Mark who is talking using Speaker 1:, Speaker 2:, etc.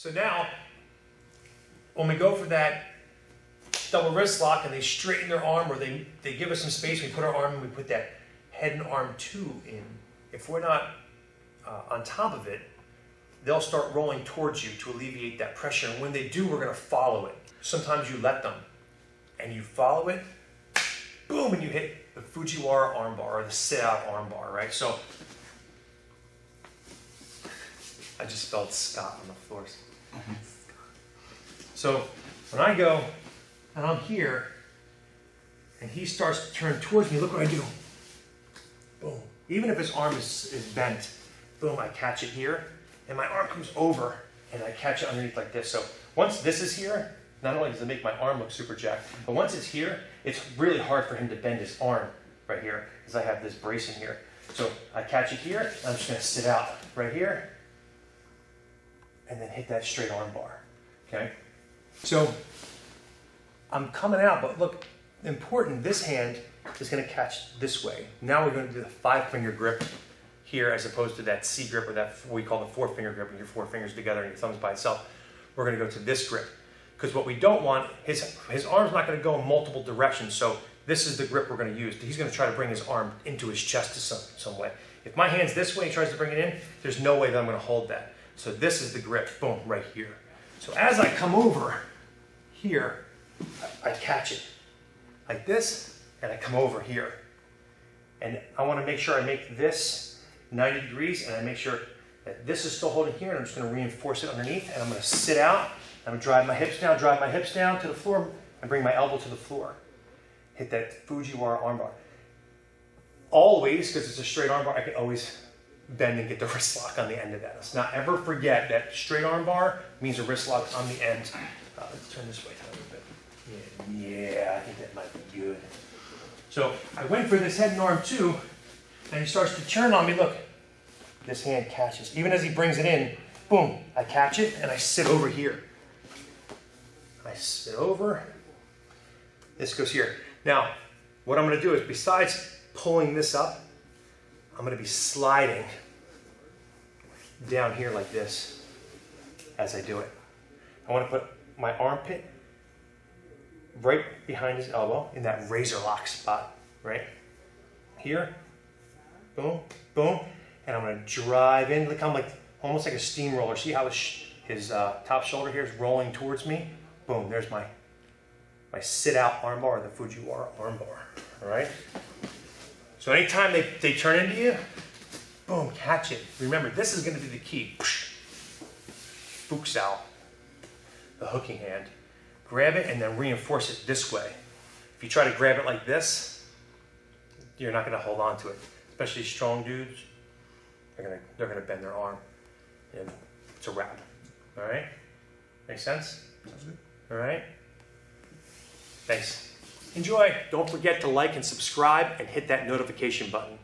Speaker 1: So now, when we go for that double wrist lock and they straighten their arm or they give us some space, we put our arm and we put that head and arm 2 in. If we're not on top of it, they'll start rolling towards you to alleviate that pressure. And when they do, we're gonna follow it. Sometimes you let them and you follow it, boom, and you hit the Fujiwara Armbar or the sit-out armbar, right? So, I just spelled Scott on the floors. So, when I go and I'm here and he starts to turn towards me, look what I do. Boom. Even if his arm is bent, boom, I catch it here and my arm comes over and I catch it underneath like this. So once this is here, not only does it make my arm look super jacked, but once it's here, it's really hard for him to bend his arm right here because I have this bracing here. So I catch it here, and I'm just gonna sit out right here and then hit that straight arm bar, okay? So I'm coming out, but look, important, this hand is gonna catch this way. Now we're gonna do the 5-finger grip here as opposed to that C grip or that what we call the 4-finger grip with your 4 fingers together and your thumbs by itself. We're gonna go to this grip. Because what we don't want, his arm's not gonna go in multiple directions, so this is the grip we're gonna use. He's gonna try to bring his arm into his chest some way. If my hand's this way and he tries to bring it in, there's no way that I'm gonna hold that. So this is the grip, boom, right here. So as I come over here, I catch it like this, and I come over here. And I wanna make sure I make this 90 degrees, and I make sure that this is still holding here, and I'm just gonna reinforce it underneath, and I'm gonna sit out, I'm gonna drive my hips down to the floor, and bring my elbow to the floor. Hit that Fujiwara armbar. Always, because it's a straight armbar, I can always bend and get the wrist lock on the end of that. Let's not ever forget that straight armbar means a wrist lock on the end. Let's turn this way a little bit. Yeah, I think that might be good. So I went for this head and arm 2, and he starts to turn on me. Look, this hand catches. Even as he brings it in, boom, I catch it and I sit over here. I sit over, this goes here. Now, what I'm gonna do is besides pulling this up, I'm gonna be sliding down here like this as I do it. I wanna put my armpit right behind his elbow in that razor lock spot, right? Here, boom, boom, and I'm gonna drive in, look, I'm like, almost like a steamroller. See how his top shoulder here is rolling towards me? Boom, there's my sit-out armbar, or the Fujiwara armbar, all right? So anytime they turn into you, boom, catch it. Remember, this is gonna be the key. Fuksao, the hooking hand. Grab it and then reinforce it this way. If you try to grab it like this, you're not gonna hold on to it. Especially strong dudes, they're gonna bend their arm. And it's a wrap, all right? Make sense?
Speaker 2: Sounds good.
Speaker 1: All right? Thanks. Enjoy. Don't forget to like and subscribe and hit that notification button.